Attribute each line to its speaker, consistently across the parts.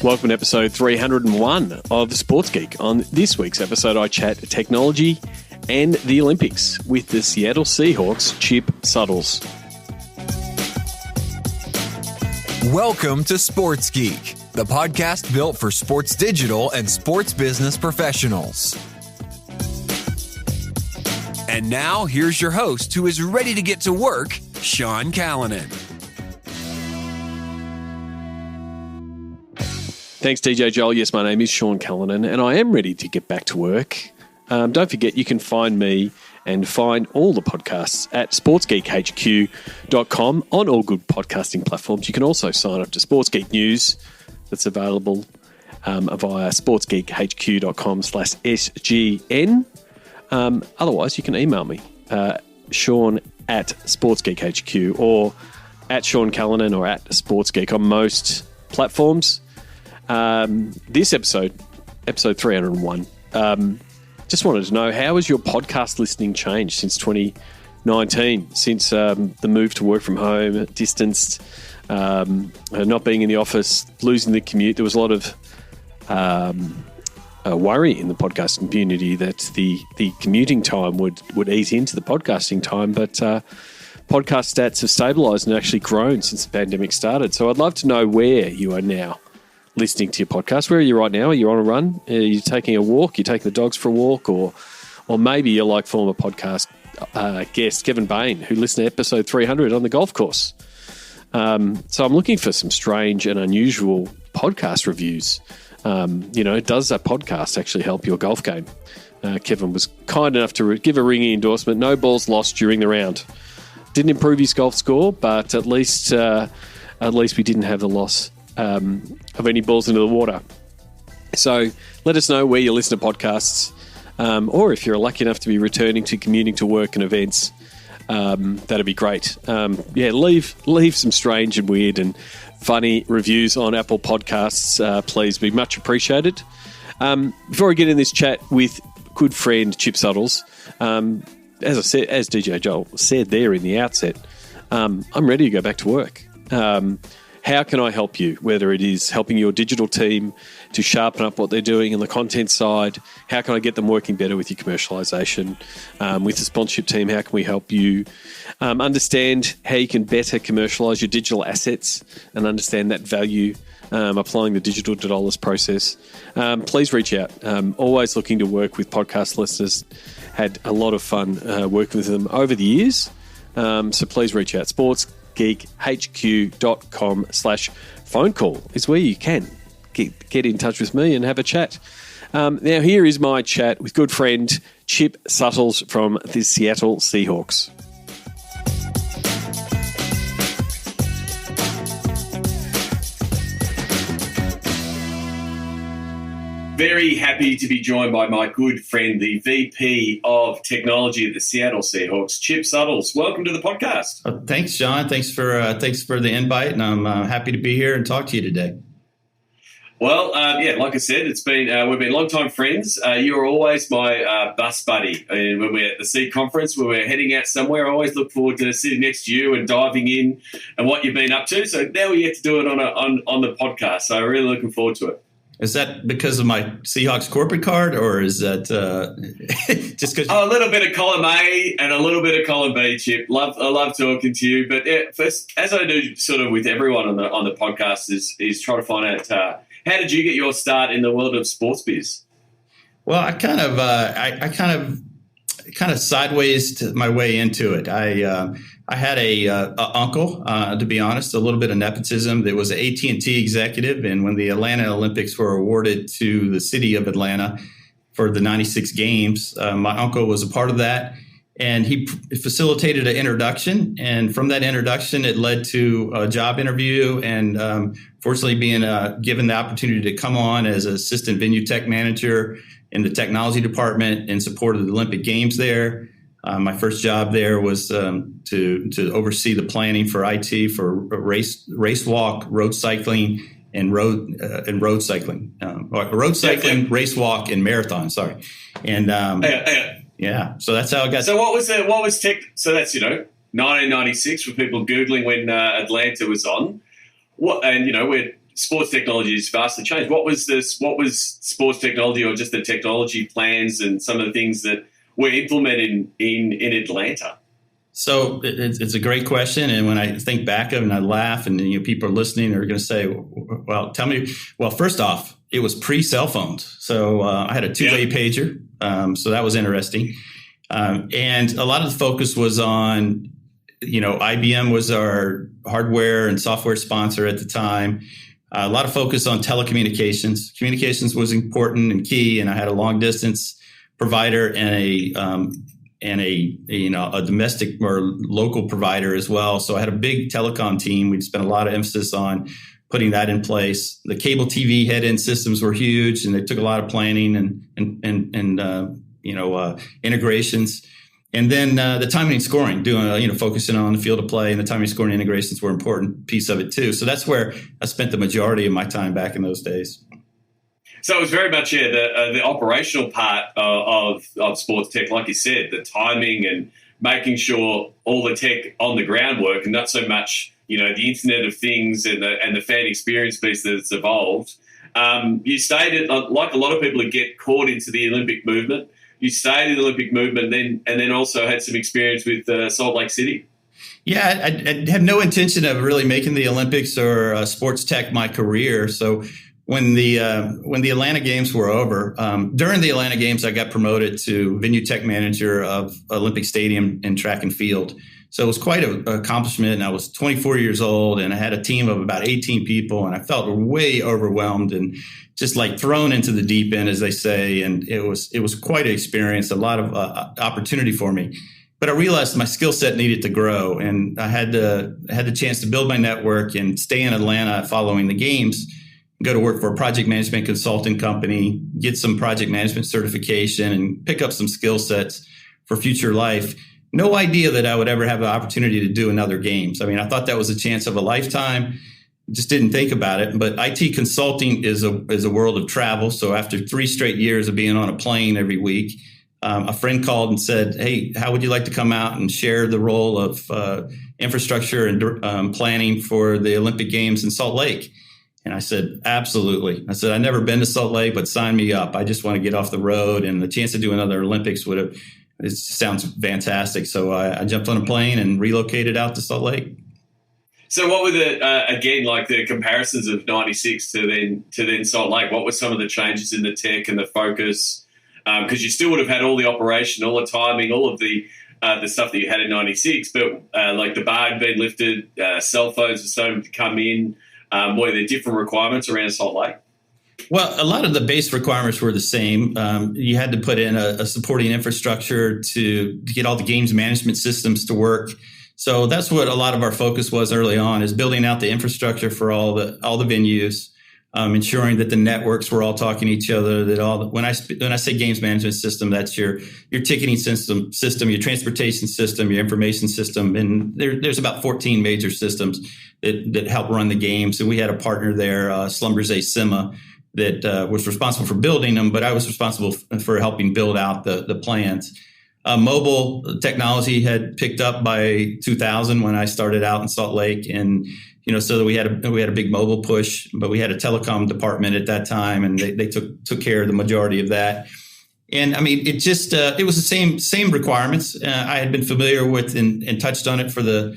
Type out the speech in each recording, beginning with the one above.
Speaker 1: Welcome to episode 301 of Sports Geek. On this week's episode, I chat technology and the Olympics with the Seattle Seahawks' Chip Suttles.
Speaker 2: Welcome to Sports Geek, the podcast built for sports digital and sports business professionals. And now, here's your host who is ready to get to work, Sean Callanan.
Speaker 1: Thanks, DJ Joel. Yes, my name is Sean Callanan, and I am ready to get back to work. Don't forget, you can find me and find all the podcasts at sportsgeekhq.com on all good podcasting platforms. You can also sign up to Sports Geek News that's available via sportsgeekhq.com/SGN. Otherwise, you can email me, Sean at sportsgeekhq or at Sean Callanan or at Sportsgeek on most platforms. This episode 301, just wanted to know, how has your podcast listening changed since 2019, since the move to work from home, distanced, not being in the office, losing the commute? There was a lot of worry in the podcasting community that the commuting time would ease into the podcasting time, but podcast stats have stabilised and actually grown since the pandemic started. So I'd love to know where you are now listening to your podcast. Where are you right now? Are you on a run? Are you taking a walk? You're taking the dogs for a walk? Or maybe you're like former podcast guest Kevin Bain, who listened to episode 300 on the golf course. So I'm looking for some strange and unusual podcast reviews. Does that podcast actually help your golf game? Kevin was kind enough to give a ringing endorsement. No balls lost during the round. Didn't improve his golf score, but at least we didn't have the loss of any balls into the water. So let us know where you listen to podcasts, or if you're lucky enough to be returning to commuting to work and events. That'd be great. Leave some strange and weird and funny reviews on Apple Podcasts, please. Be much appreciated. Before I get in this chat with good friend Chip Suttles, as I said, as DJ Joel said there in the outset, I'm ready to go back to work. How can I help you? Whether it is helping your digital team to sharpen up what they're doing on the content side, how can I get them working better with your commercialization? With the sponsorship team, how can we help you understand how you can better commercialize your digital assets and understand that value, applying the digital to dollars process? Please reach out. Always looking to work with podcast listeners. Had a lot of fun working with them over the years. So please reach out. sportsgeekhq.com/phone call is where you can get in touch with me and have a chat. Now, here is my chat with good friend Chip Suttles from the Seattle Seahawks. Very happy to be joined by my good friend, the VP of Technology at the Seattle Seahawks, Chip Suttles. Welcome to the podcast.
Speaker 3: Thanks, John. Thanks for the invite, and I'm happy to be here and talk to you today.
Speaker 1: Well, like I said, it's been we've been longtime friends. You're always my bus buddy. And when we're at the Seed Conference, when we're heading out somewhere, I always look forward to sitting next to you and diving in and what you've been up to. So now we get to do it on the podcast. So I'm really looking forward to it.
Speaker 3: Is that because of my Seahawks corporate card, or is that just because?
Speaker 1: A little bit of column A and a little bit of column B, Chip. I love talking to you. But first, as I do sort of with everyone on the podcast, is try to find out how did you get your start in the world of sports biz?
Speaker 3: Well, I kind of sideways my way into it. I had a uncle, to be honest, a little bit of nepotism. There was an AT&T executive, and when the Atlanta Olympics were awarded to the city of Atlanta for the 96 games, my uncle was a part of that, and he facilitated an introduction. And from that introduction, it led to a job interview, and fortunately being given the opportunity to come on as assistant venue tech manager in the technology department in support of the Olympic Games there. My first job there was to oversee the planning for IT for race walk, road cycling, and road cycling, race walk, and marathon. Sorry, and yeah. So that's how I got.
Speaker 1: So what was tech? So that's 1996 for people Googling when Atlanta was on. What, and we're
Speaker 4: sports technology has vastly changed. What was sports technology, or just the technology plans and some of the things that were implemented in Atlanta?
Speaker 3: So it's a great question. And when I think back of it and I laugh, and people are listening, they're going to say, well, tell me. Well, first off, it was pre-cell phones. So I had a two-way pager. So that was interesting. And a lot of the focus was on, IBM was our hardware and software sponsor at the time. A lot of focus on telecommunications. Communications was important and key. And I had a long distance provider and a domestic or local provider as well. So I had a big telecom team. We'd spent a lot of emphasis on putting that in place. The cable TV head-end systems were huge, and they took a lot of planning and integrations. And then the timing and scoring, focusing on the field of play, and the timing, scoring, integrations were an important piece of it too. So that's where I spent the majority of my time back in those days.
Speaker 4: So it was very much the operational part of sports tech, like you said, the timing and making sure all the tech on the ground work, and not so much the Internet of Things and the fan experience piece that's evolved. You stayed like a lot of people that get caught into the Olympic movement. You stayed in the Olympic movement, and then also had some experience with Salt Lake City.
Speaker 3: Yeah, I had no intention of really making the Olympics or sports tech my career. So when the Atlanta Games were over, during the Atlanta Games, I got promoted to venue tech manager of Olympic Stadium and track and field. So it was quite an accomplishment. And I was 24 years old, and I had a team of about 18 people, and I felt way overwhelmed and just like thrown into the deep end, as they say. And it was quite an experience, a lot of opportunity for me. But I realized my skill set needed to grow, and I had the chance to build my network and stay in Atlanta following the games, go to work for a project management consulting company, get some project management certification, and pick up some skill sets for future life. No idea that I would ever have the opportunity to do another games. I mean, I thought that was a chance of a lifetime. Just didn't think about it. But IT consulting is a world of travel. So after 3 straight years of being on a plane every week, a friend called and said, "Hey, how would you like to come out and share the role of infrastructure and planning for the Olympic Games in Salt Lake?" And I said, "Absolutely." I said, "I've never been to Salt Lake, but sign me up. I just want to get off the road, and the chance to do another Olympics it sounds fantastic." So I jumped on a plane and relocated out to Salt Lake.
Speaker 4: So what were the comparisons of 96 to then Salt Lake? What were some of the changes in the tech and the focus? Because you still would have had all the operation, all the timing, all of the stuff that you had in 96, but like the bar had been lifted, cell phones were starting to come in. Were there different requirements around Salt Lake?
Speaker 3: Well, a lot of the base requirements were the same. You had to put in a supporting infrastructure to get all the games management systems to work. So that's what a lot of our focus was early on, is building out the infrastructure for all the venues, ensuring that the networks were all talking to each other. That when I say games management system, that's your ticketing system, your transportation system, your information system, and there's about 14 major systems that help run the games. And we had a partner there, Schlumberger Sima, that was responsible for building them, but I was responsible for helping build out the plans. Mobile technology had picked up by 2000 when I started out in Salt Lake, and so that we had a big mobile push, but we had a telecom department at that time, and they took care of the majority of that. And I mean, it just it was the same requirements I had been familiar with and touched on it for the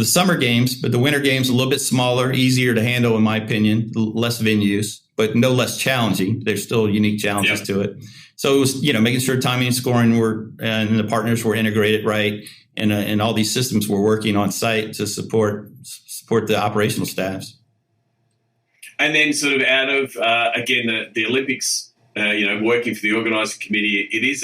Speaker 3: summer games, but the winter games a little bit smaller, easier to handle in my opinion, less venues, but no less challenging. There's still unique challenges to it. So it was, making sure timing and scoring and the partners were integrated right, and all these systems were working on site to support the operational staffs.
Speaker 4: And then sort of out of the Olympics, working for the organising committee, it's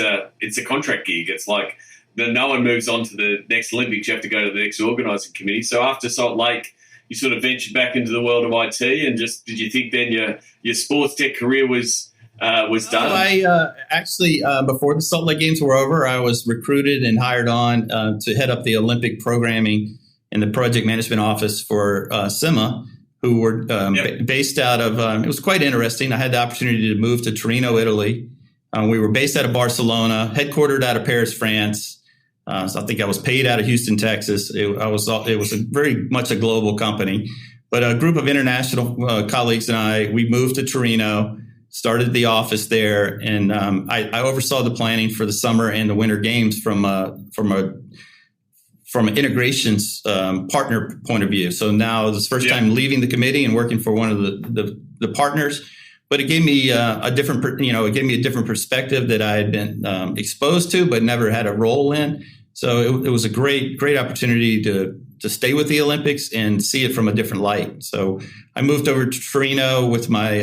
Speaker 4: a contract gig. It's like no one moves on to the next Olympics. You have to go to the next organising committee. So after Salt Lake, you sort of ventured back into the world of IT, and just did you think then your sports tech career was done?
Speaker 3: I actually, before the Salt Lake Games were over, I was recruited and hired on to head up the Olympic programming in the project management office for CIMA, who were based out of, it was quite interesting. I had the opportunity to move to Torino, Italy. We were based out of Barcelona, headquartered out of Paris, France. So I think I was paid out of Houston, Texas. It was very much a global company. But a group of international colleagues and we moved to Torino, started the office there, and I oversaw the planning for the summer and the winter games from an integrations partner point of view. So now this first time leaving the committee and working for one of the partners, but it gave me a different perspective that I had been exposed to, but never had a role in. So it was a great opportunity to stay with the Olympics and see it from a different light. So I moved over to Torino with my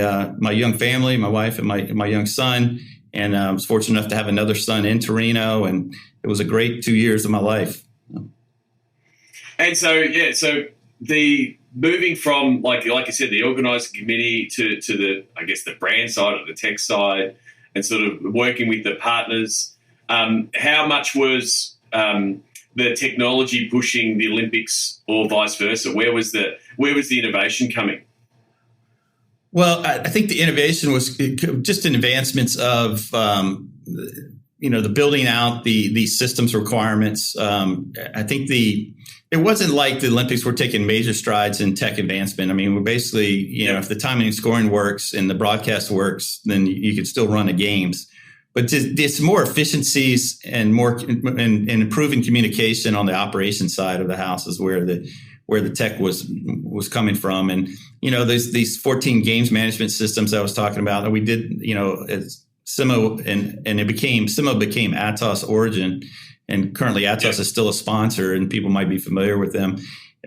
Speaker 3: young family, my wife and my young son, and I was fortunate enough to have another son in Torino, and it was a great 2 years of my life.
Speaker 4: And so the moving from like you said, the organising committee to the the brand side or the tech side, and sort of working with the partners. How much was the technology pushing the Olympics, or vice versa? Where was the innovation coming?
Speaker 3: Well, I think the innovation was just in advancements of the building out the systems requirements. I think it wasn't like the Olympics were taking major strides in tech advancement. I mean, we're basically, if the timing and scoring works and the broadcast works, then you could still run the games. But it's more efficiencies and and improving communication on the operations side of the house is where the tech was coming from. And, there's these 14 games management systems I was talking about that we did, as SIMO, and SIMO became Atos Origin. And currently Atos is still a sponsor, and people might be familiar with them.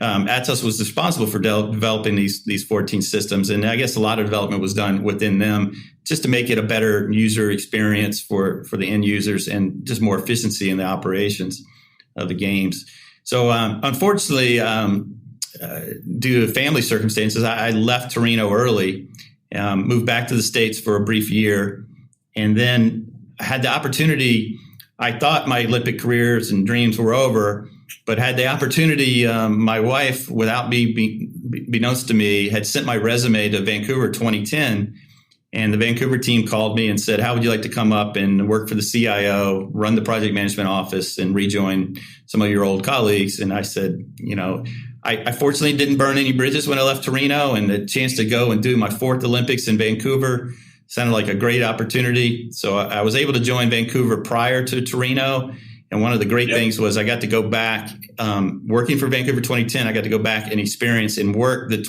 Speaker 3: Atos was responsible for developing these 14 systems. And I guess a lot of development was done within them just to make it a better user experience for the end users and just more efficiency in the operations of the games. So unfortunately, due to family circumstances, I left Torino early, moved back to the States for a brief year, and then I had the opportunity. I thought my Olympic careers and dreams were over, but had the opportunity. My wife, without beknownst to me, had sent my resume to Vancouver 2010, and the Vancouver team called me and said, "How would you like to come up and work for the CIO, run the project management office, and rejoin some of your old colleagues?" And I said, I fortunately didn't burn any bridges when I left Torino, and the chance to go and do my 4th Olympics in Vancouver sounded like a great opportunity. So I was able to join Vancouver prior to Torino. And one of the great things was I got to go back, working for Vancouver 2010, I got to go back and experience and work the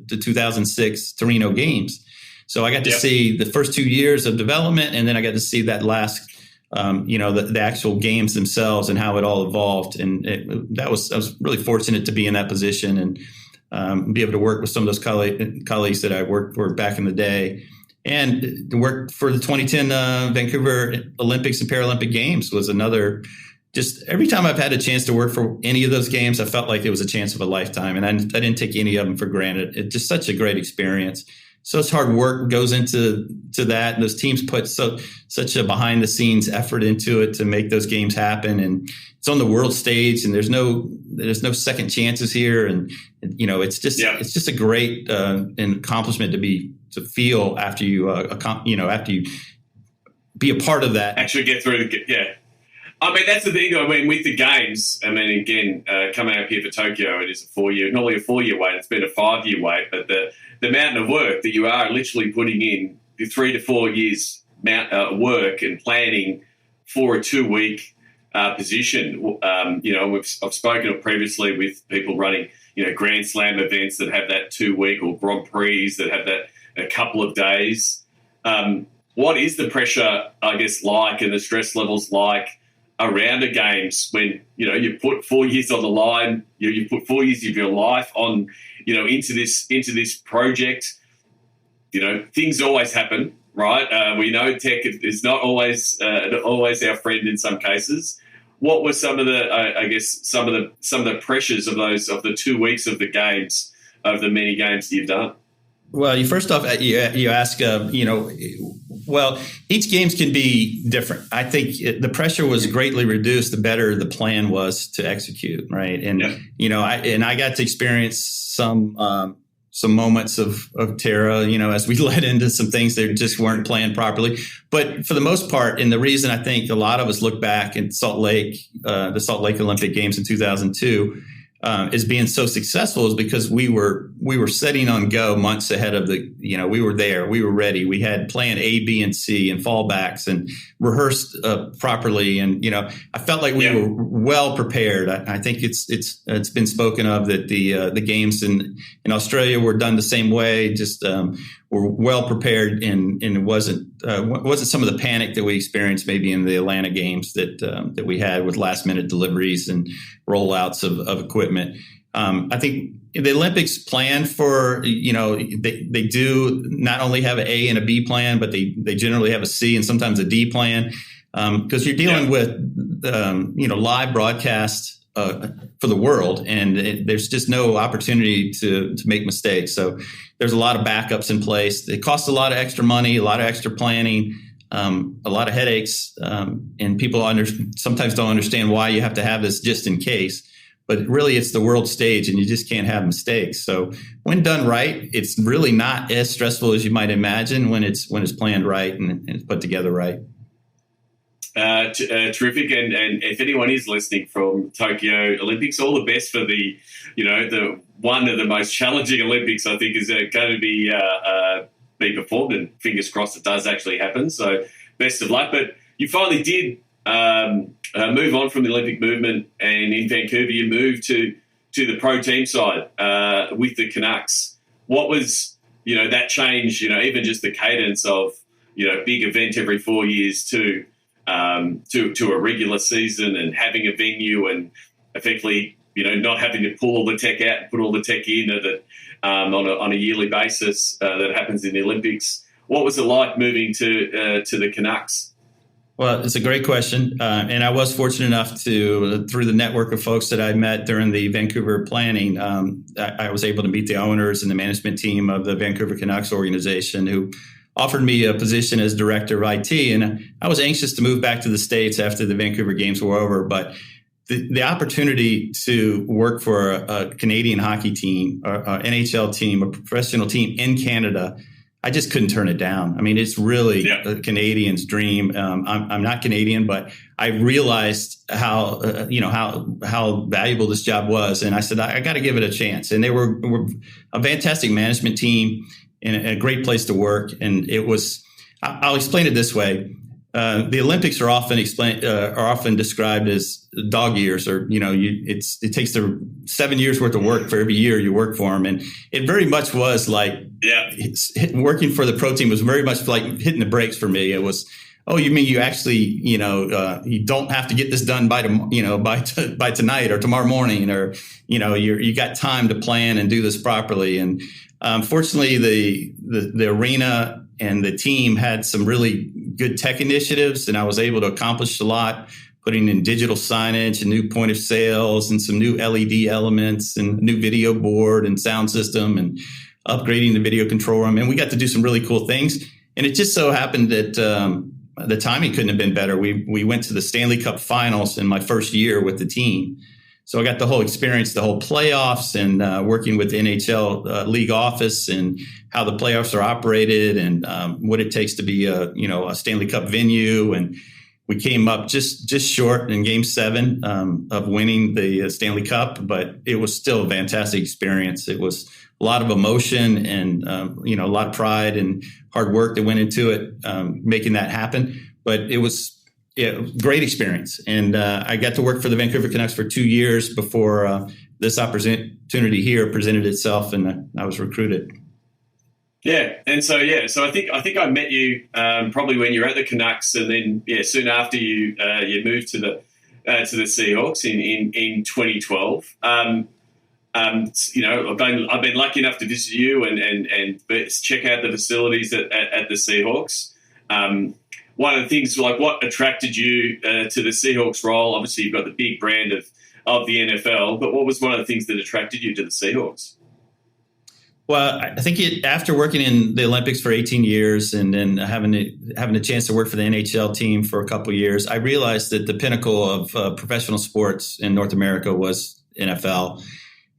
Speaker 3: 2006 Torino Games. So I got to see the first 2 years of development, and then I got to see that last, the actual games themselves and how it all evolved. And I was really fortunate to be in that position and be able to work with some of those colleagues that I worked for back in the day. And to work for the 2010 Vancouver Olympics and Paralympic Games was another. Just every time I've had a chance to work for any of those games, I felt like it was a chance of a lifetime, and I didn't take any of them for granted. It's just such a great experience. So it's hard work goes into that, and those teams put such a behind the scenes effort into it to make those games happen. And it's on the world stage, and there's no second chances here, and it's just a great accomplishment to feel after you after you be a part of that.
Speaker 4: Actually get through I mean, that's the thing. I mean, with the games, again, coming up here for Tokyo, it is not only a 4-year wait, it's been a 5-year wait, but the amount of work that you are literally putting in, the 3 to 4 years work and planning for a 2-week position. I've spoken previously with people running, Grand Slam events that have that 2-week, or Grand Prix that have that a couple of days. What is the pressure, I guess, like, and the stress levels like around the games when, you put 4 years on the line, you put 4 years of your life on, into this project? Things always happen, right? We know tech is not always our friend in some cases. What were some of the, some of the pressures of the 2 weeks of the games, of the many games that you've done?
Speaker 3: Well, first off, you ask, well, each games can be different. I think the pressure was greatly reduced the better the plan was to execute, right? And I got to experience some moments of terror, as we led into some things that just weren't planned properly. But for the most part, and the reason I think a lot of us look back at the Salt Lake Olympic Games in 2002. Is being so successful is because we were we were setting on go months ahead of we were there, we were ready. We had plan A, B, and C and fallbacks and rehearsed properly. And, I felt like we were well prepared. I think it's been spoken of that the games in Australia were done the same way, just were well prepared, and it wasn't some of the panic that we experienced maybe in the Atlanta games that we had with last minute deliveries and rollouts of equipment. I think the Olympics plan for, they do not only have an A and a B plan, but they generally have a C and sometimes a D plan, because you're dealing with, live broadcast for the world, and there's just no opportunity to make mistakes. So there's a lot of backups in place. It costs a lot of extra money, a lot of extra planning, a lot of headaches, and people sometimes don't understand why you have to have this just in case. But really, it's the world stage, and you just can't have mistakes. So when done right, it's really not as stressful as you might imagine when it's planned right and it's put together right.
Speaker 4: Terrific. And if anyone is listening from Tokyo Olympics, all the best for the one of the most challenging Olympics, I think, is going to be performed, and fingers crossed it does actually happen. So best of luck. But you finally did move on from the Olympic movement, and in Vancouver you moved to the pro team side with the Canucks. What was that change? Even just the cadence of big event every 4 years to a regular season, and having a venue, and effectively not having to pull all the tech out and put all the tech in on a yearly basis that happens in the Olympics. What was it like moving to the Canucks?
Speaker 3: Well, it's a great question. And I was fortunate enough to, through the network of folks that I met during the Vancouver planning, I was able to meet the owners and the management team of the Vancouver Canucks organization, who offered me a position as director of IT. And I was anxious to move back to the States after the Vancouver games were over. But the opportunity to work for a Canadian hockey team, or NHL team, a professional team in Canada, I just couldn't turn it down. I mean, it's really a Canadian's dream. I'm not Canadian, but I realized how valuable this job was. And I said, I got to give it a chance. And they were a fantastic management team and a great place to work. And it was, I'll explain it this way. The Olympics are often described as dog years, or it takes 7 years worth of work for every year you work for them, and it very much was like working for the pro team was very much like hitting the brakes for me. It was, oh, you mean you actually you don't have to get this done by tonight or tomorrow morning, or you got time to plan and do this properly. And fortunately, the arena and the team had some really good tech initiatives, and I was able to accomplish a lot, putting in digital signage and new point of sales and some new LED elements and new video board and sound system, and upgrading the video control room. And we got to do some really cool things. And it just so happened that the timing couldn't have been better. We went to the Stanley Cup finals in my first year with the team. So I got the whole experience, the whole playoffs, and working with the NHL league office and how the playoffs are operated, and what it takes to be a Stanley Cup venue. And we came up just short in Game 7 of winning the Stanley Cup, but it was still a fantastic experience. It was a lot of emotion and a lot of pride and hard work that went into it, making that happen. But it was great experience. And I got to work for the Vancouver Canucks for 2 years before this opportunity here presented itself, and I was recruited.
Speaker 4: Yeah, and so I think I met you probably when you were at the Canucks, and then soon after you moved to the Seahawks in 2012. I've been lucky enough to visit you and check out the facilities at the Seahawks. One of the things, like, what attracted you to the Seahawks role? Obviously, you've got the big brand of the NFL, but what was one of the things that attracted you to the Seahawks?
Speaker 3: Well, I think after working in the Olympics for 18 years and then having a chance to work for the NHL team for a couple of years, I realized that the pinnacle of professional sports in North America was NFL.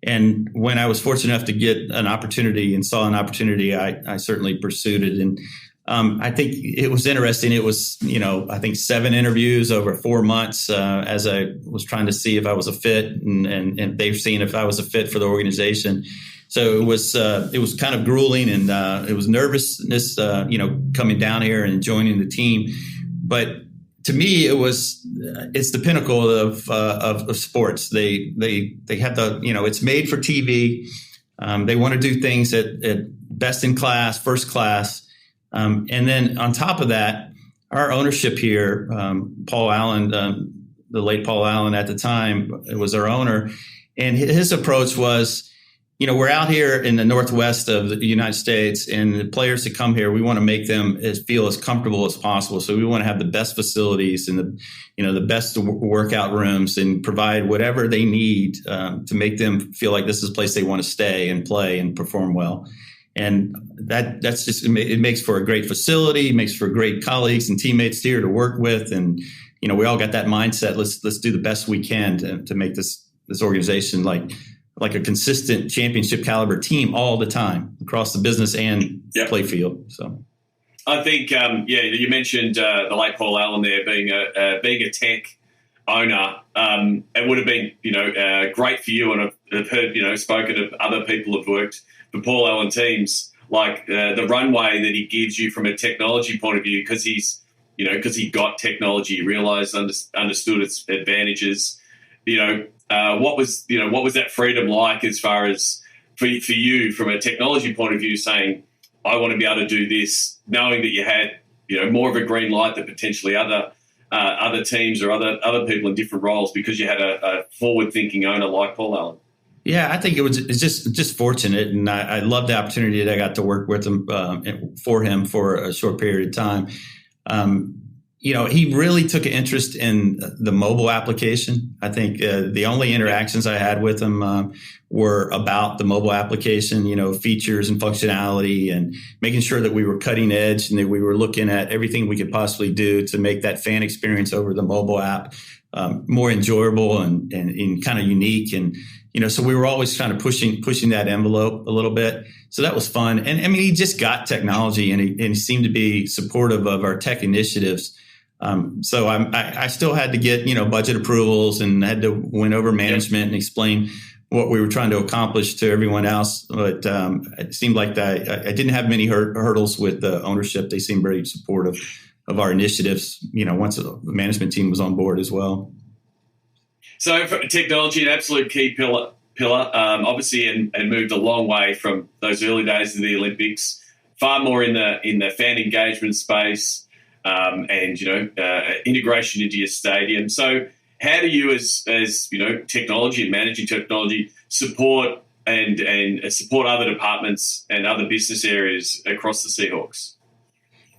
Speaker 3: And when I was fortunate enough to get an opportunity and saw an opportunity, I certainly pursued it. And I think it was interesting. It was, I think 7 interviews over 4 months as I was trying to see if I was a fit, and they've seen if I was a fit for the organization. So it was kind of grueling, and it was nervousness, coming down here and joining the team. But to me, it's the pinnacle of sports. They have it's made for TV. They want to do things at best in class, first class. And then on top of that, our ownership here, Paul Allen, the late Paul Allen at the time was our owner. And his approach was, we're out here in the Northwest of the United States, and the players that come here, we want to make them feel as comfortable as possible. So we want to have the best facilities and the best workout rooms, and provide whatever they need to make them feel like this is a place they want to stay and play and perform well. And that's just, it makes for a great facility, makes for great colleagues and teammates here to work with. And, we all got that mindset. Let's do the best we can to make this organization like a consistent championship caliber team all the time across the business and play field. So
Speaker 4: I think, you mentioned the late Paul Allen there being a tech owner. It would have been, great for you. And I've heard, spoken to other people who've worked for Paul Allen teams, like the runway that he gives you from a technology point of view, because he got technology, realized, understood its advantages. What was that freedom like as far as for you from a technology point of view, saying, I want to be able to do this, knowing that you had, more of a green light than potentially other teams or other people in different roles, because you had a forward-thinking owner like Paul Allen?
Speaker 3: Yeah, I think it's just fortunate, and I love the opportunity that I got to work with him for a short period of time. He really took an interest in the mobile application. I think the only interactions I had with him were about the mobile application, features and functionality, and making sure that we were cutting edge and that we were looking at everything we could possibly do to make that fan experience over the mobile app more enjoyable and kind of unique. And, so we were always kind of pushing that envelope a little bit. So that was fun. And I mean, he just got technology, and he seemed to be supportive of our tech initiatives. So I still had to get, budget approvals, and had to win over management and explain what we were trying to accomplish to everyone else. But it seemed like I didn't have many hurdles with the ownership. They seemed very supportive of our initiatives, once the management team was on board as well.
Speaker 4: So for technology, an absolute key pillar, obviously, and moved a long way from those early days of the Olympics, far more in the fan engagement space. And integration into your stadium. So, how do you, as technology and managing technology, support and support other departments and other business areas across the Seahawks?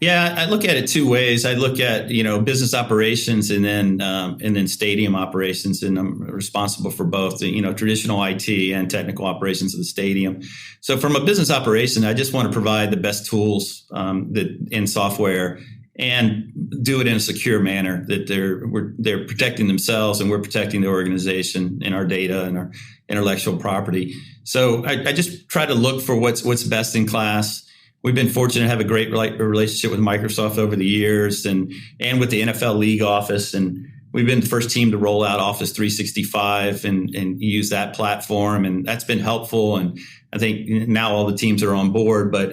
Speaker 3: Yeah, I look at it two ways. I look at business operations and then stadium operations, and I'm responsible for both the traditional IT and technical operations of the stadium. So, from a business operation, I just want to provide the best tools in software, and do it in a secure manner, that they're protecting themselves and we're protecting the organization and our data and our intellectual property. So I just try to look for what's best in class. We've been fortunate to have a great relationship with Microsoft over the years, and with the NFL League office. And we've been the first team to roll out Office 365 and use that platform, and that's been helpful. And I think now all the teams are on board, but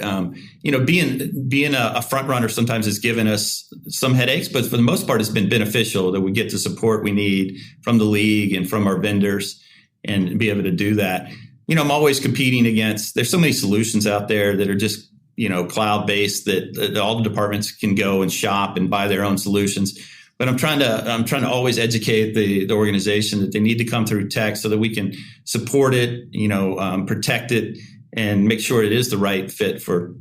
Speaker 3: being a front runner sometimes has given us some headaches, but for the most part, it's been beneficial that we get the support we need from the league and from our vendors, and be able to do that. I'm always competing against. There's so many solutions out there that are just cloud-based that all the departments can go and shop and buy their own solutions. But I'm trying to always educate the organization that they need to come through tech so that we can support it, protect it, and make sure it is the right fit for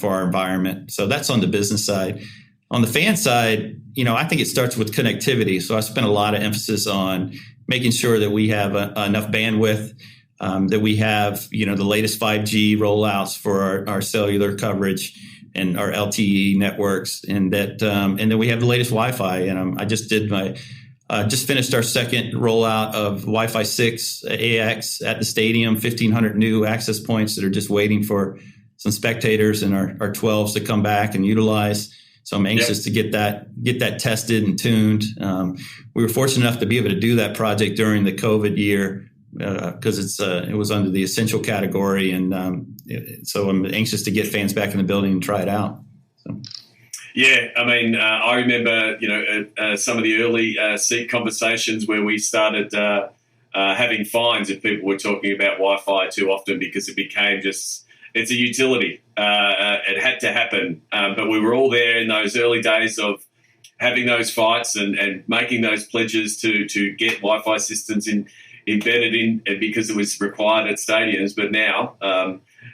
Speaker 3: our environment. So that's on the business side. On the fan side, I think it starts with connectivity. So I spent a lot of emphasis on making sure that we have enough bandwidth, that we have the latest 5G rollouts for our cellular coverage and our LTE networks, and then we have the latest Wi-Fi. And I just finished our second rollout of Wi-Fi 6 AX at the stadium, 1,500 new access points that are just waiting for some spectators and our 12s to come back and utilize. So I'm anxious to get that tested and tuned. We were fortunate enough to be able to do that project during the COVID year, because it was under the essential category, and so I'm anxious to get fans back in the building and try it out. So.
Speaker 4: Yeah, I mean, I remember some of the early seat conversations where we started having fines if people were talking about Wi-Fi too often, because it became it's a utility. It had to happen, but we were all there in those early days of having those fights and making those pledges to get Wi-Fi systems embedded in, because it was required at stadiums. But now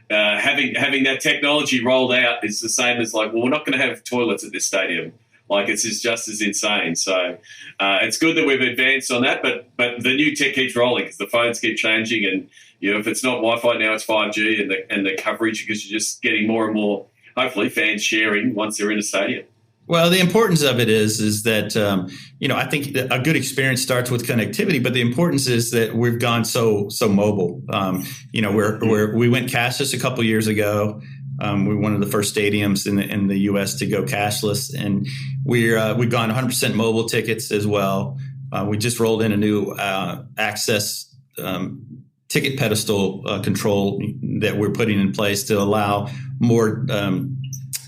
Speaker 4: having that technology rolled out is the same as like, well, we're not going to have toilets at this stadium. Like, it's just as insane. So it's good that we've advanced on that, but the new tech keeps rolling because the phones keep changing, and if it's not Wi-Fi now, it's 5G, and the coverage, because you're just getting more and more, hopefully, fans sharing once they're in a stadium.
Speaker 3: Well, the importance of it is that, I think a good experience starts with connectivity, but the importance is that we've gone so mobile. We went cashless a couple of years ago. We're one of the first stadiums in the U.S. to go cashless, and we've gone 100% mobile tickets as well. We just rolled in a new access ticket pedestal control that we're putting in place to allow more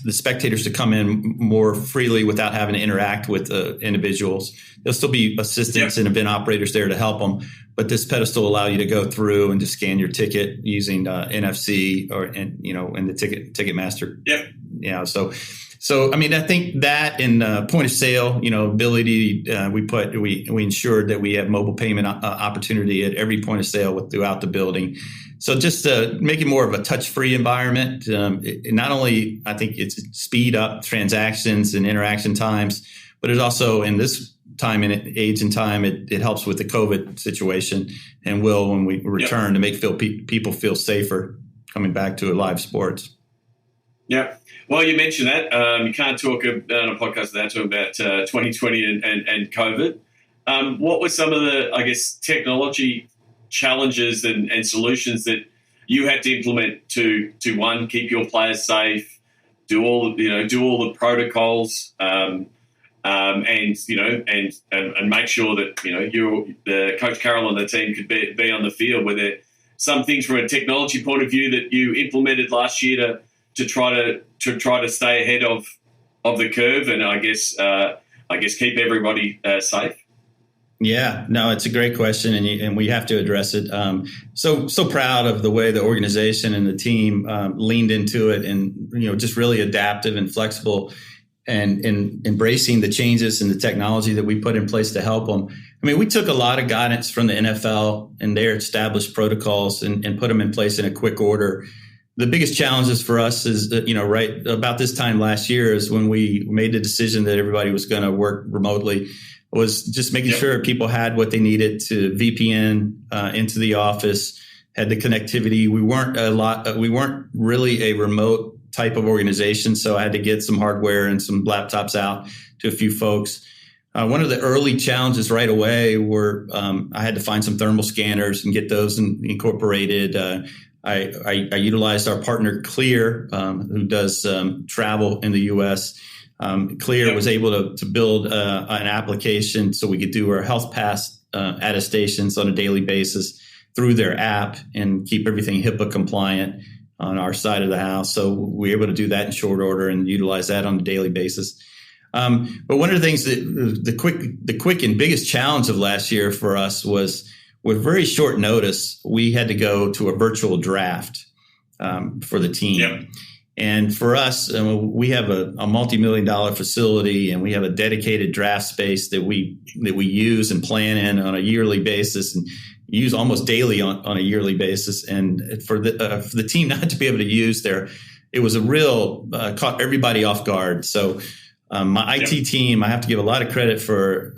Speaker 3: the spectators to come in more freely without having to interact with individuals. There'll still be assistants and event operators there to help them, but this pedestal will allow you to go through and just scan your ticket using NFC and the Ticketmaster.
Speaker 4: Yep.
Speaker 3: Yeah. So I mean, I think that in point of sale, ability, we ensured that we have mobile payment opportunity at every point of sale throughout the building. So just to make it more of a touch-free environment, not only I think it's speed up transactions and interaction times, but it also, in this time and age and time, it helps with the COVID situation, and will when we return to make people feel safer coming back to live sports.
Speaker 4: Yeah. Well, you mentioned that. You can't talk on a podcast without talking about 2020 and COVID. What were some of the, I guess, technology challenges and solutions that you had to implement to one, keep your players safe, do all the protocols, and make sure that the Coach Carroll and the team could be on the field? Were there some things from a technology point of view that you implemented last year to try to stay ahead of the curve, and I guess keep everybody safe?
Speaker 3: Yeah, no, it's a great question, and we have to address it. So proud of the way the organization and the team leaned into it, and just really adaptive and flexible, and embracing the changes and the technology that we put in place to help them. I mean, we took a lot of guidance from the NFL and their established protocols and put them in place in a quick order. The biggest challenges for us is that, right about this time last year is when we made the decision that everybody was going to work remotely, was just making sure people had what they needed to VPN into the office, had the connectivity. We weren't really a remote type of organization, so I had to get some hardware and some laptops out to a few folks. One of the early challenges right away were I had to find some thermal scanners and get those incorporated. I utilized our partner Clear, who does travel in the U.S. Clear was able to build an application so we could do our health pass attestations on a daily basis through their app and keep everything HIPAA compliant on our side of the house. So we were able to do that in short order and utilize that on a daily basis. But one of the things that the quick and biggest challenge of last year for us was, with very short notice, we had to go to a virtual draft for the team. Yep. And for us, we have a multi-million-dollar facility, and we have a dedicated draft space that we use and plan in on a yearly basis, and use almost daily on a yearly basis. And for the team not to be able to use there, it was a real caught everybody off guard. So my IT team, I have to give a lot of credit for.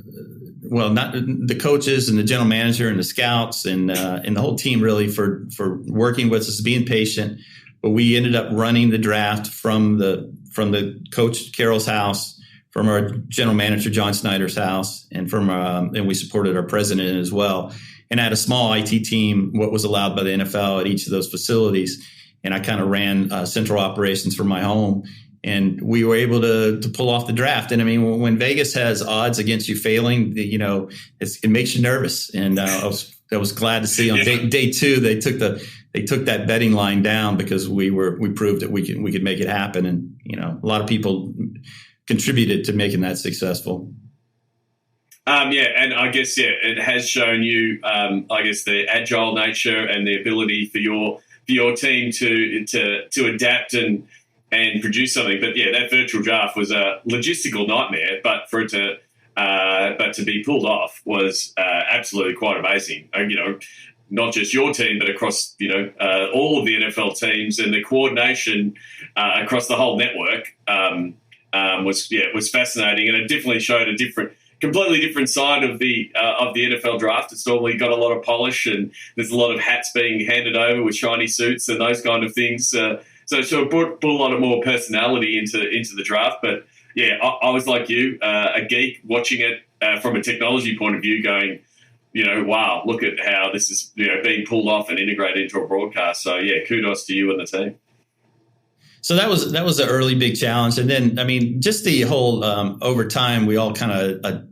Speaker 3: Well, not the coaches and the general manager and the scouts and the whole team really for working with us, being patient. But we ended up running the draft from the Coach Carroll's house, from our general manager John Snyder's house, and and we supported our president as well. And I had a small IT team, what was allowed by the NFL at each of those facilities. And I kind of ran central operations from my home. and we were able to pull off the draft. And I mean, when Vegas has odds against you failing, it makes you nervous. And I was glad to see on day 2 they took that betting line down because we proved that we could make it happen. And a lot of people contributed to making that successful.
Speaker 4: And I guess it has shown you the agile nature and the ability for your team to adapt and produce something. But that virtual draft was a logistical nightmare, but for it to be pulled off was absolutely quite amazing. Not just your team, but across all of the NFL teams, and the coordination across the whole network was fascinating, and it definitely showed a completely different side of the NFL draft. It's normally got a lot of polish, and there's a lot of hats being handed over with shiny suits and those kind of things. So it brought a lot of more personality into the draft. But I was like you, a geek watching it from a technology point of view, going, wow, look at how this is being pulled off and integrated into a broadcast. So kudos to you and the team.
Speaker 3: So that was the early big challenge. And then, I mean, just the whole over time, we all kind of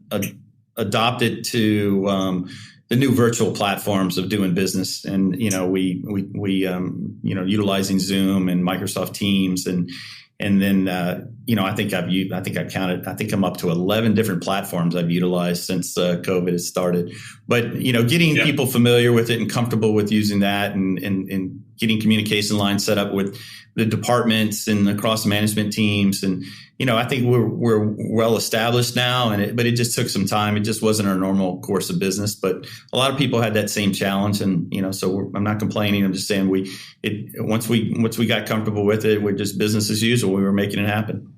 Speaker 3: adopted to the new virtual platforms of doing business. And, we utilizing Zoom and Microsoft Teams. And then, I think I'm up to 11 different platforms I've utilized since COVID has started. But, getting people familiar with it and comfortable with using that and getting communication lines set up with the departments and across management teams. And, I think we're well established now, but it just took some time. It just wasn't our normal course of business. But a lot of people had that same challenge. And, so I'm not complaining. I'm just saying once we got comfortable with it, we're just business as usual. We were making it happen.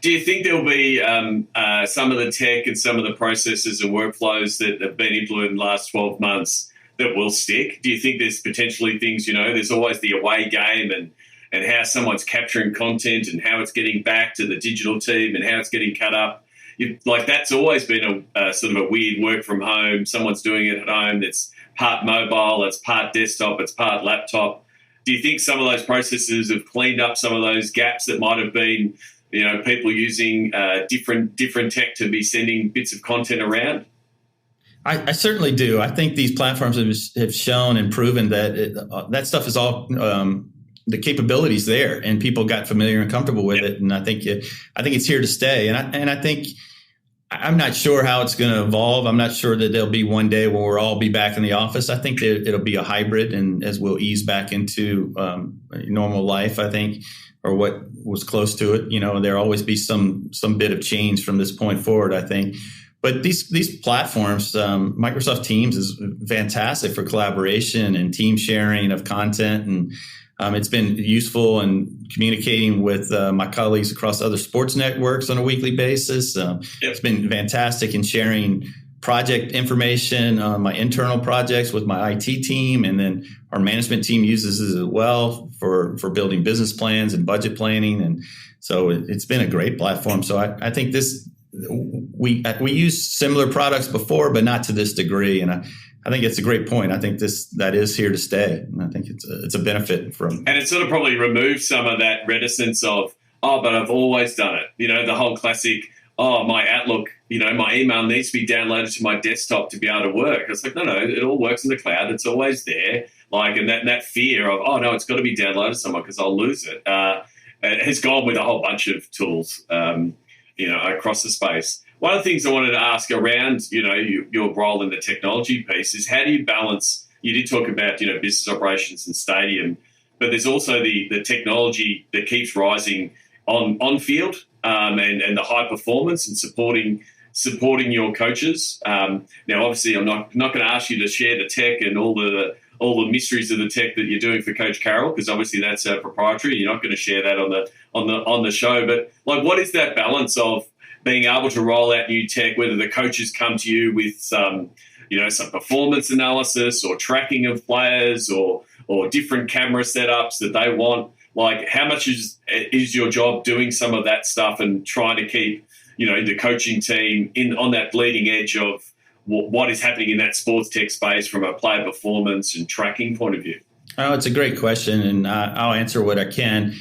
Speaker 4: Do you think there'll be some of the tech and some of the processes and workflows that have been implemented in the last 12 months that will stick? Do you think there's potentially things, there's always the away game and how someone's capturing content and how it's getting back to the digital team and how it's getting cut up? That's always been a sort of a weird work from home. Someone's doing it at home. That's part mobile, it's part desktop, it's part laptop. Do you think some of those processes have cleaned up some of those gaps that might have been, people using different tech to be sending bits of content around?
Speaker 3: I certainly do. I think these platforms have shown and proven that that stuff is all the capabilities there, and people got familiar and comfortable with it. And I think it's here to stay. And I think I'm not sure how it's going to evolve. I'm not sure that there'll be one day where we'll all be back in the office. I think that it'll be a hybrid, and as we'll ease back into normal life, I think, or what was close to it, there'll always be some bit of change from this point forward, I think. But these platforms, Microsoft Teams is fantastic for collaboration and team sharing of content, and it's been useful in communicating with my colleagues across other sports networks on a weekly basis. It's been fantastic in sharing project information on my internal projects with my IT team, and then our management team uses it as well for building business plans and budget planning. And so it's been a great platform. So I think we used similar products before, but not to this degree. And I think it's a great point. I think that is here to stay. And I think it's a benefit from. And
Speaker 4: it sort of probably removed some of that reticence of, but I've always done it. The whole classic, my Outlook, my email needs to be downloaded to my desktop to be able to work. It's like, no, it all works in the cloud. It's always there. And that fear of, no, it's got to be downloaded somewhere because I'll lose it. It has gone with a whole bunch of tools, across the space. One of the things I wanted to ask around, your role in the technology piece is how do you balance, you did talk about, business operations and stadium, but there's also the technology that keeps rising on field and the high performance and supporting your coaches. Now, obviously, I'm not going to ask you to share the tech and all the mysteries of the tech that you're doing for Coach Carroll, because obviously that's proprietary. You're not going to share that on the show. But what is that balance of being able to roll out new tech, whether the coaches come to you with some performance analysis or tracking of players or different camera setups that they want? How much is your job doing some of that stuff and trying to keep, the coaching team on that bleeding edge of what is happening in that sports tech space from a player performance and tracking point of view?
Speaker 3: Oh, it's a great question, and I'll answer what I can.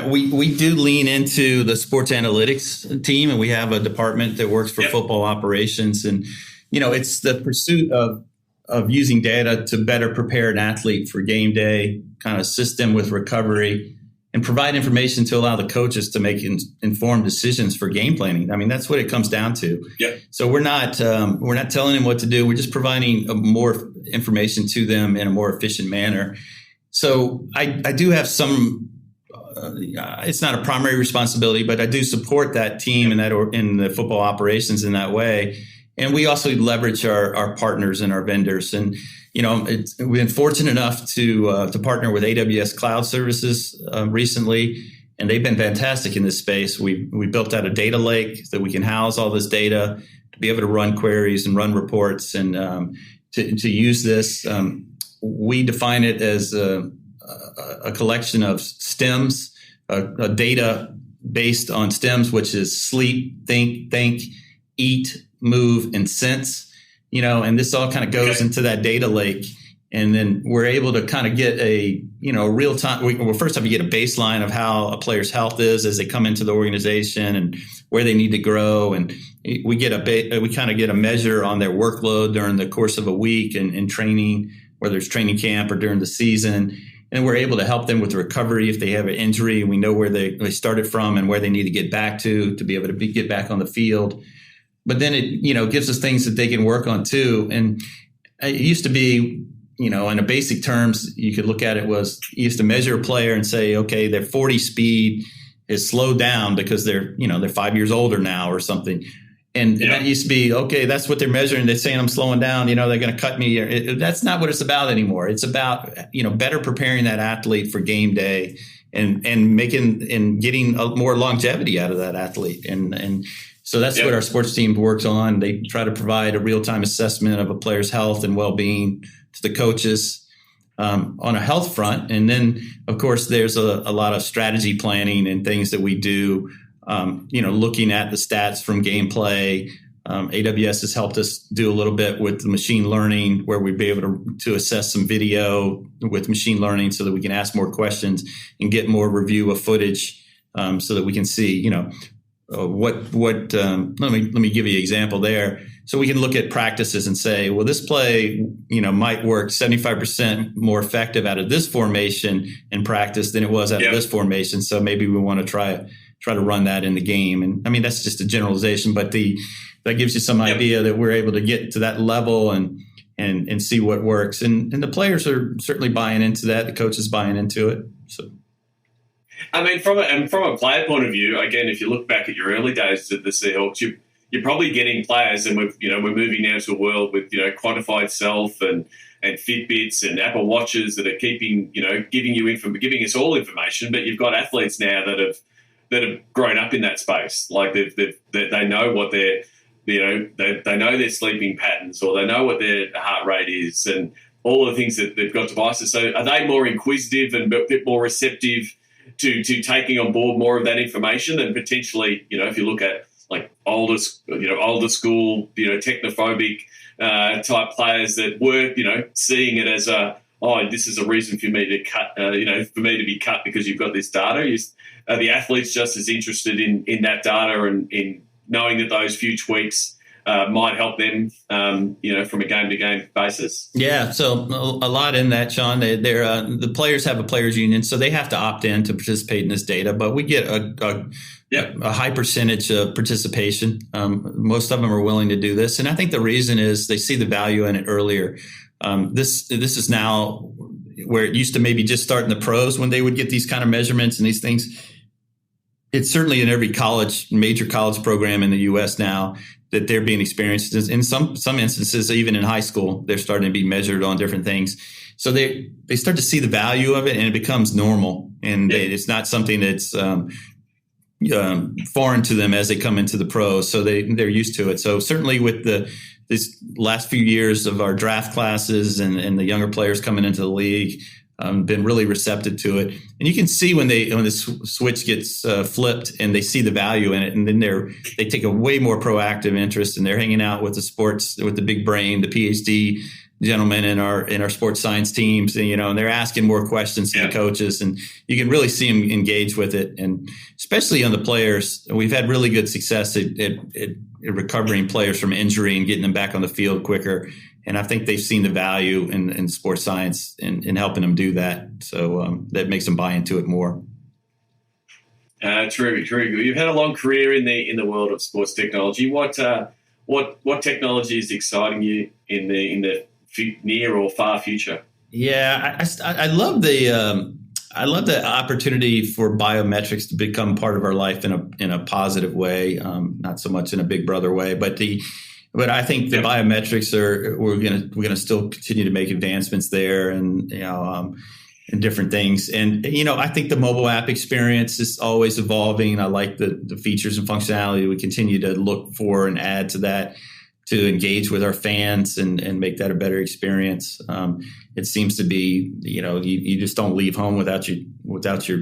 Speaker 3: We do lean into the sports analytics team, and we have a department that works for football operations. And, it's the pursuit of using data to better prepare an athlete for game day, kind of assist them with recovery, and provide information to allow the coaches to make informed decisions for game planning. I mean, that's what it comes down to.
Speaker 4: Yep.
Speaker 3: So we're not telling them what to do. We're just providing more information to them in a more efficient manner. So I do have some. It's not a primary responsibility, but I do support that team and in the football operations in that way. And we also leverage our partners and our vendors. And we've been fortunate enough to partner with AWS Cloud Services recently, and they've been fantastic in this space. We built out a data lake that we can house all this data to be able to run queries and run reports and to use this. We define it as a collection of stems, a data based on stems, which is sleep, think, eat, move, and sense, and this all kind of goes into that data lake. And then we're able to kind of get a real time. Well, first off, you get a baseline of how a player's health is as they come into the organization and where they need to grow. And we kind of get a measure on their workload during the course of a week and training, whether it's training camp or during the season. And we're able to help them with recovery if they have an injury. We know where they started from and where they need to get back to be able to get back on the field. But then it, gives us things that they can work on too. And it used to be, in a basic terms, you could look at it was you used to measure a player and say, okay, their 40 speed is slowed down because they're 5 years older now or something. And that used to be, okay, that's what they're measuring. They're saying I'm slowing down, they're going to cut me. That's not what it's about anymore. It's about, better preparing that athlete for game day and getting more longevity out of that athlete. And so that's what our sports team works on. They try to provide a real-time assessment of a player's health and well-being to the coaches on a health front. And then, of course, there's a lot of strategy planning and things that we do, looking at the stats from gameplay. AWS has helped us do a little bit with the machine learning where we'd be able to assess some video with machine learning so that we can ask more questions and get more review of footage so that we can see, let me give you an example there. So we can look at practices and say, well, this play, might work 75% more effective out of this formation in practice than it was out of this formation. So maybe we want to try to run that in the game. And I mean, that's just a generalization, but that gives you some idea that we're able to get to that level and see what works. And the players are certainly buying into that. The coach is buying into it. So.
Speaker 4: I mean, from a player point of view, again, if you look back at your early days at the Seahawks, you're probably getting players, and we're moving now to a world with quantified self and Fitbits and Apple Watches that are keeping giving us all information. But you've got athletes now that have grown up in that space, like they know what they know their sleeping patterns, or they know what their heart rate is, and all the things that they've got devices. So are they more inquisitive and a bit more receptive to taking on board more of that information than potentially, if you look at like older school, technophobic type players that were, seeing it as this is a reason for me to cut, for me to be cut because you've got this data. Are the athletes just as interested in that data and in knowing that those few tweaks might help them, from a game-to-game basis? Yeah, so
Speaker 3: a lot in that, Sean. The players have a players' union, so they have to opt in to participate in this data. But we get a high percentage of participation. Most of them are willing to do this, and I think the reason is they see the value in it earlier. This is now where it used to maybe just start in the pros when they would get these kind of measurements and these things. It's certainly in every major college program in the U.S. now that they're being experienced. In some instances, even in high school, they're starting to be measured on different things. So they start to see the value of it, and it becomes normal. And it's not something that's foreign to them as they come into the pros. So they're used to it. So certainly with these last few years of our draft classes and the younger players coming into the league, been really receptive to it. And you can see when the switch gets flipped and they see the value in it, and then they take a way more proactive interest, and they're hanging out with the sports, with the big brain, the PhD gentlemen in our sports science teams, and they're asking more questions to the coaches, and you can really see them engage with it. And especially on the players, we've had really good success at recovering players from injury and getting them back on the field quicker. And I think they've seen the value in sports science in helping them do that. So that makes them buy into it more.
Speaker 4: True. You've had a long career in the world of sports technology. What technology is exciting you in the near or far future?
Speaker 3: Yeah, I love the opportunity for biometrics to become part of our life in a positive way, not so much in a Big Brother way, but I think the biometrics we're gonna still continue to make advancements there, and and different things. And I think the mobile app experience is always evolving. I like the features and functionality we continue to look for and add to that, to engage with our fans and make that a better experience. It seems to be, you just don't leave home without your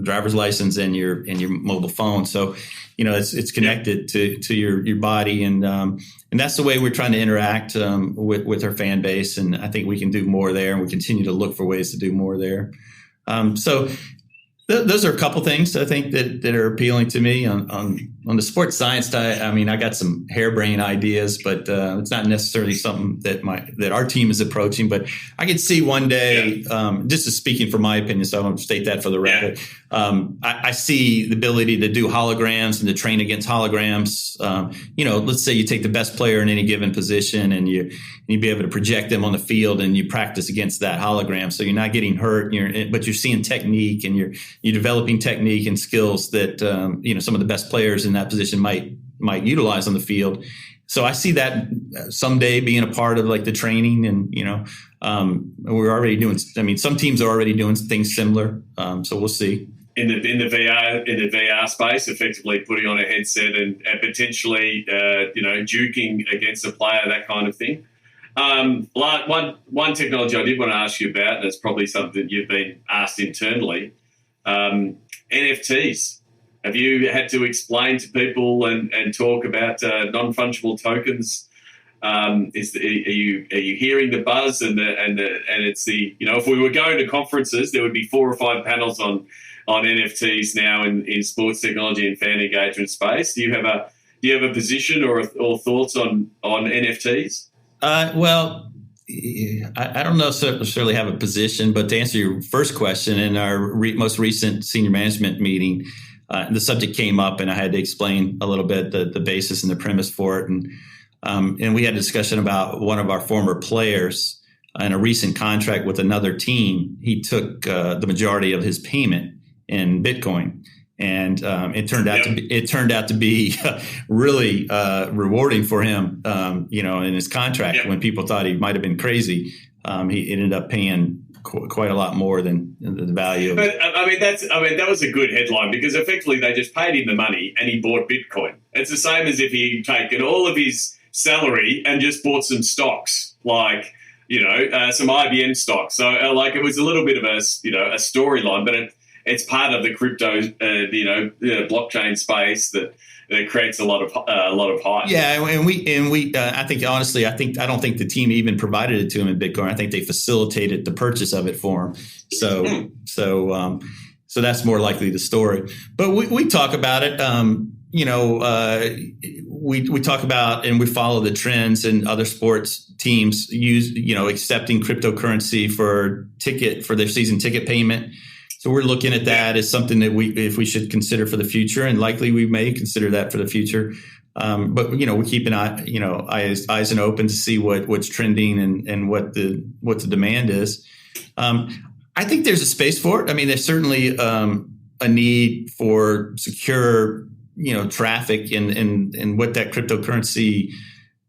Speaker 3: driver's license and your mobile phone. So, it's connected to your body, and that's the way we're trying to interact with our fan base. And I think we can do more there, and we continue to look for ways to do more there. So those are a couple things I think that are appealing to me on the sports science side. I mean, I got some harebrained ideas, but it's not necessarily something that our team is approaching. But I could see one day, just as speaking from my opinion, so I don't state that for the record. I see the ability to do holograms and to train against holograms. Let's say you take the best player in any given position and you be able to project them on the field, and you practice against that hologram. So you're not getting hurt, but you're seeing technique, and you're developing technique and skills that some of the best players in that position might utilize on the field. So I see that someday being a part of like the training, and we're already doing. I mean, some teams are already doing things similar. So we'll see.
Speaker 4: In the VR space, effectively putting on a headset and potentially juking against a player, that kind of thing. One technology I did want to ask you about, and it's probably something you've been asked internally. NFTs. Have you had to explain to people and talk about non-fungible tokens? Are you hearing the buzz and it's if we were going to conferences, there would be 4 or 5 panels on NFTs now in sports technology and fan engagement space. Do you have a position or thoughts on NFTs?
Speaker 3: Well, I don't necessarily have a position, but to answer your first question, in our most recent senior management meeting, the subject came up, and I had to explain a little bit the basis and the premise for it. And we had a discussion about one of our former players in a recent contract with another team. He took the majority of his payment in Bitcoin. And it turned out to be really rewarding for him, in his contract. When people thought he might have been crazy, he ended up paying quite a lot more than the value of it.
Speaker 4: But that was a good headline, because effectively they just paid him the money and he bought Bitcoin. It's the same as if he'd taken all of his salary and just bought some stocks, like some IBM stocks. So it was a little bit of a storyline, but it's part of the crypto, blockchain space that creates a lot of hype.
Speaker 3: Yeah, and we I think honestly, I don't think the team even provided it to him in Bitcoin. I think they facilitated the purchase of it for him. So that's more likely the story. But we talk about it. We talk about, and we follow the trends, and other sports teams use accepting cryptocurrency for their season ticket payment. So we're looking at that as something that if we should consider for the future, and likely we may consider that for the future. But we keep an eye, eyes and open to see what's trending and what the demand is. I think there's a space for it. I mean, there's certainly a need for secure, traffic, and what that cryptocurrency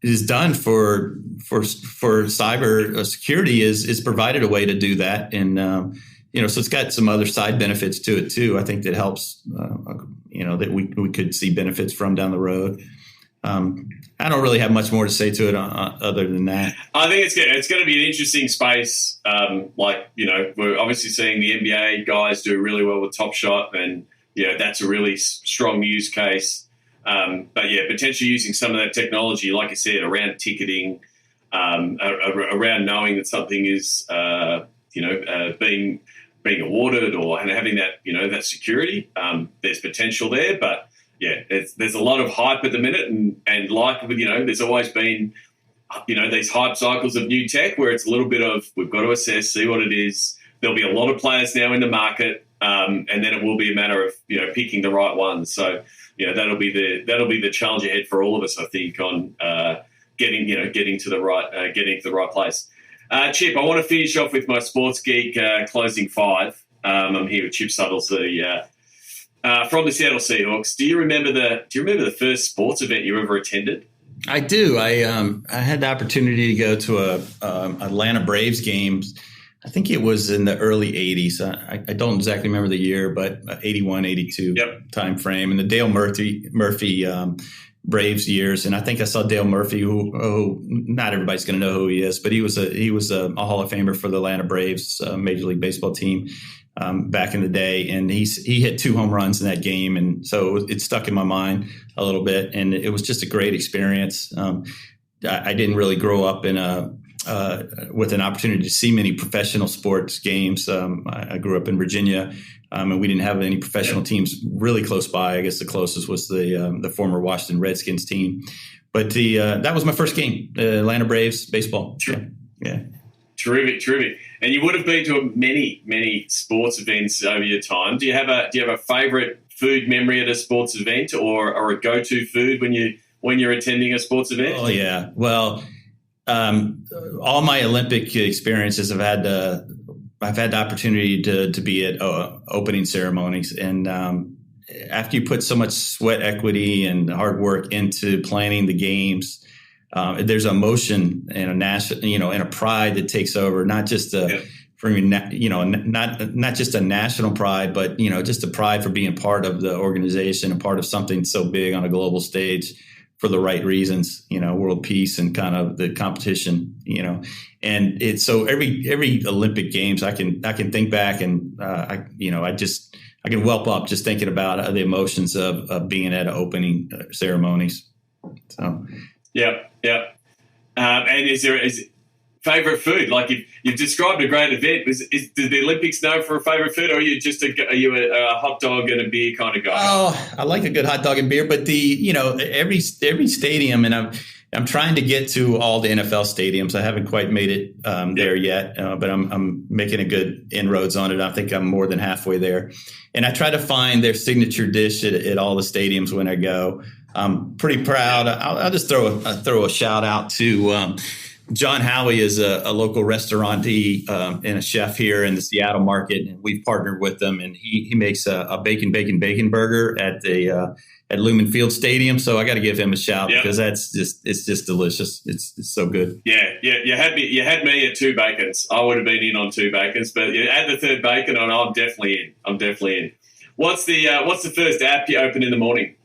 Speaker 3: is done for cyber security is provided a way to do that. And so it's got some other side benefits to it too. I think that helps, that we could see benefits from down the road. I don't really have much more to say to it other than that.
Speaker 4: I think it's going to be an interesting space. We're obviously seeing the NBA guys do really well with Top Shot, and that's a really strong use case. But potentially using some of that technology, like I said, around ticketing, around knowing that something is, being awarded or having that, that security. There's potential there, but yeah, there's a lot of hype at the minute, and like there's always been, these hype cycles of new tech where it's a little bit of we've got to assess, see what it is. There'll be a lot of players now in the market, and then it will be a matter of picking the right ones. So that'll be the challenge ahead for all of us, I think, on getting to the right place. Chip, I want to finish off with my Sports Geek closing five. I'm here with Chip Suttles, from the Seattle Seahawks. Do you remember the first sports event you ever attended?
Speaker 3: I do. I had the opportunity to go to a Atlanta Braves games. I think it was in the early 80s. I don't exactly remember the year, but 81, 82 time frame. And the Dale Murphy Braves years. And I think I saw Dale Murphy, who not everybody's going to know who he is, but he was a Hall of Famer for the Atlanta Braves Major League Baseball team back in the day. And he hit 2 home runs in that game. And so it stuck in my mind a little bit. And it was just a great experience. I didn't really grow up in with an opportunity to see many professional sports games. I grew up in Virginia, and we didn't have any professional teams really close by. I guess the closest was the former Washington Redskins team. But that was my first game, the Atlanta Braves baseball. Yeah.
Speaker 4: Terrific. And you would have been to many sports events over your time. Do you have a favorite food memory at a sports event, or a go-to food when you're attending a sports event?
Speaker 3: Oh yeah. Well, all my Olympic experiences, I've had the opportunity to be at opening ceremonies, and after you put so much sweat equity and hard work into planning the games, there's emotion and and a pride that takes over, not just not just a national pride, but just a pride for being part of the organization and part of something so big on a global stage for the right reasons, world peace and kind of the competition, and it's so every Olympic Games I can think back and I can whelp up just thinking about the emotions of being at opening ceremonies. So
Speaker 4: yeah. And is favorite food? Like you've described a great event. Do the Olympics know for a favorite food, or are you just a hot dog and a beer kind of guy?
Speaker 3: Oh, I like a good hot dog and beer, but every stadium, and I'm trying to get to all the NFL stadiums. I haven't quite made it there yet, but I'm making a good inroads on it. I think I'm more than halfway there, and I try to find their signature dish at all the stadiums when I go. I'm pretty proud. I'll just throw a shout out to John Howie is a local restaurantee and a chef here in the Seattle market, and we've partnered with them. And he makes a bacon burger at Lumen Field Stadium. So I got to give him a shout because it's just delicious. It's so good.
Speaker 4: Yeah. You had me at 2 bacons. I would have been in on 2 bacons, but you add the 3rd bacon, and I'm definitely in. What's the first app you open in the morning?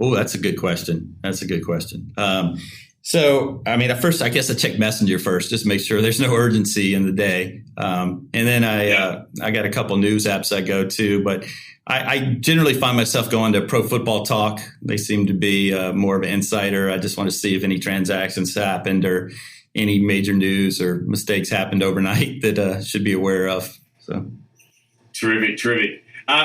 Speaker 3: Oh, that's a good question. So, at first, I guess I check Messenger first, just make sure there's no urgency in the day. And then I got a couple news apps I go to, but I generally find myself going to Pro Football Talk. They seem to be more of an insider. I just want to see if any transactions happened or any major news or mistakes happened overnight that should be aware of. So,
Speaker 4: terrific.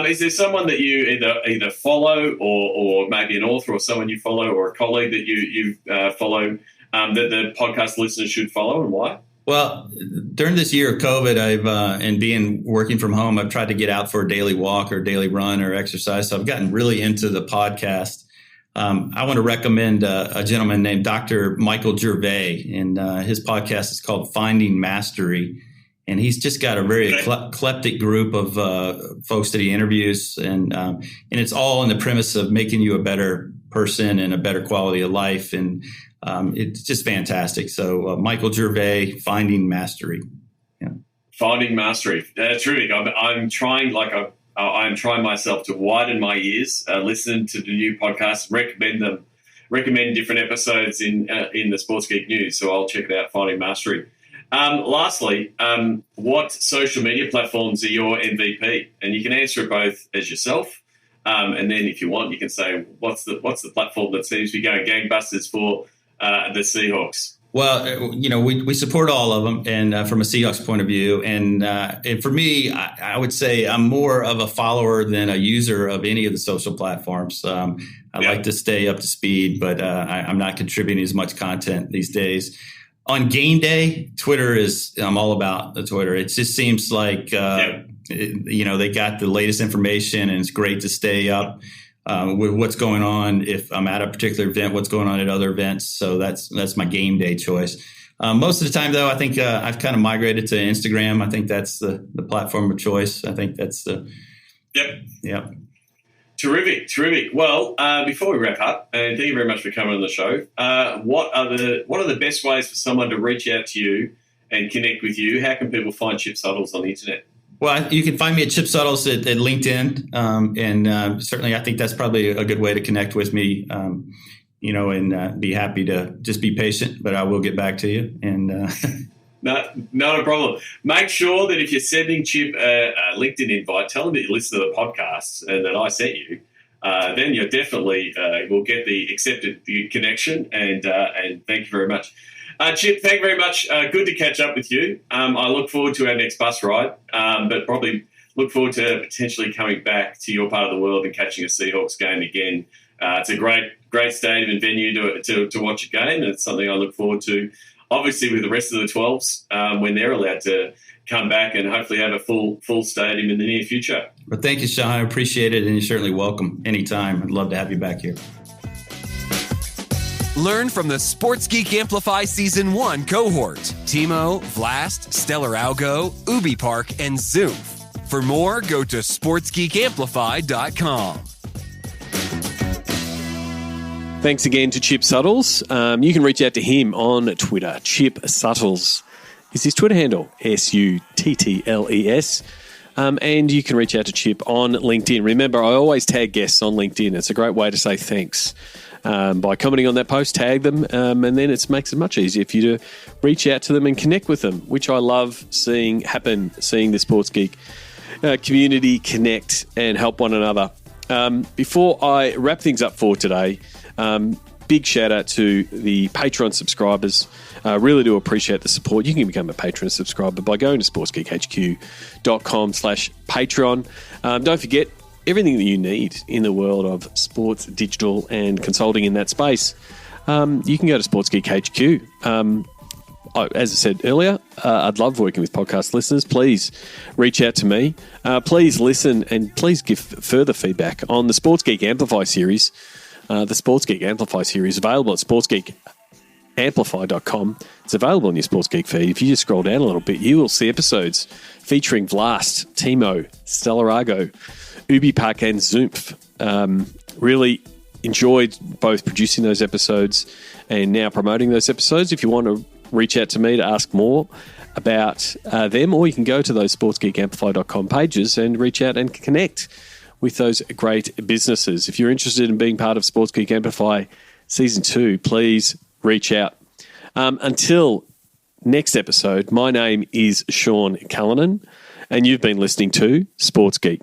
Speaker 4: Is there someone that you either follow or maybe an author or someone you follow or a colleague that you follow that the podcast listeners should follow, and why?
Speaker 3: Well, during this year of COVID, and working from home, I've tried to get out for a daily walk or daily run or exercise. So I've gotten really into the podcast. I want to recommend a gentleman named Dr. Michael Gervais, and his podcast is called Finding Mastery. And he's just got a very eclectic group of folks that he interviews, and it's all in the premise of making you a better person and a better quality of life, and it's just fantastic. So Michael Gervais, Finding Mastery. Yeah. Finding Mastery,
Speaker 4: terrific. I'm trying myself to widen my ears, listen to the new podcasts, recommend different episodes in the Sports Geek News. So I'll check it out. Finding Mastery. Lastly, what social media platforms are your MVP? And you can answer it both as yourself, and then if you want, you can say what's the platform that seems to be going gangbusters for the Seahawks.
Speaker 3: Well, we support all of them, and from a Seahawks point of view, and for me, I would say I'm more of a follower than a user of any of the social platforms. I like to stay up to speed, but I'm not contributing as much content these days. On game day, I'm all about the Twitter. It just seems like they got the latest information, and it's great to stay up with what's going on. If I'm at a particular event, what's going on at other events. So that's my game day choice. Most of the time, though, I think I've kind of migrated to Instagram. I think that's the platform of choice. I think that's the. Yep.
Speaker 4: Terrific. Well, before we wrap up, and thank you very much for coming on the show. What are the best ways for someone to reach out to you and connect with you? How can people find Chip Suttles on the internet?
Speaker 3: Well, you can find me at Chip Suttles at LinkedIn, and certainly I think that's probably a good way to connect with me. And be happy to just be patient, but I will get back to you. And
Speaker 4: no, not a problem. Make sure that if you're sending Chip a LinkedIn invite, tell him that you listen to the podcast and that I sent you. Then you definitely will get the accepted connection. And thank you very much. Chip, thank you very much. Good to catch up with you. I look forward to our next bus ride, but probably look forward to potentially coming back to your part of the world and catching a Seahawks game again. It's a great stadium and venue to watch a game, and it's something I look forward to, obviously, with the rest of the 12s when they're allowed to come back and hopefully have a full stadium in the near future.
Speaker 3: Well, thank you, Sean. I appreciate it, and you're certainly welcome anytime. I'd love to have you back here.
Speaker 2: Learn from the Sports Geek Amplify Season 1 cohort. Timo, Vlast, Stellar Algo, Ubi Park, and Zoof. For more, go to sportsgeekamplify.com.
Speaker 1: Thanks again to Chip Suttles. You can reach out to him on Twitter. Chip Suttles is his Twitter handle, Suttles. And you can reach out to Chip on LinkedIn. Remember, I always tag guests on LinkedIn. It's a great way to say thanks. By commenting on that post, tag them, and then it makes it much easier for you to reach out to them and connect with them, which I love seeing happen, seeing the Sports Geek community connect and help one another. Before I wrap things up for today, big shout out to the Patreon subscribers. Really do appreciate the support. You can become a Patreon subscriber by going to sportsgeekhq.com/Patreon. Don't forget, everything that you need in the world of sports, digital, and consulting in that space, you can go to Sports Geek HQ. As I said earlier, I'd love working with podcast listeners. Please reach out to me. Please listen and please give further feedback on the Sports Geek Amplify series. The Sports Geek Amplify series available at sportsgeekamplify.com. It's available on your Sports Geek feed. If you just scroll down a little bit, you will see episodes featuring Vlast, Timo, Stellarago, Ubi Park, and Zoomph. Really enjoyed both producing those episodes and now promoting those episodes. If you want to reach out to me to ask more about them, or you can go to those sportsgeekamplify.com pages and reach out and connect with those great businesses. If you're interested in being part of Sports Geek Amplify Season 2, please reach out. Until next episode, my name is Sean Callanan, and you've been listening to Sports Geek.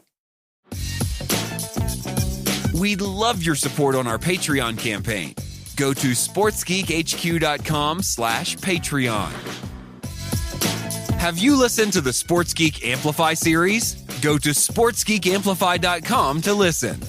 Speaker 2: We'd love your support on our Patreon campaign. Go to sportsgeekhq.com/Patreon. Have you listened to the Sports Geek Amplify series? Go to sportsgeekamplify.com to listen.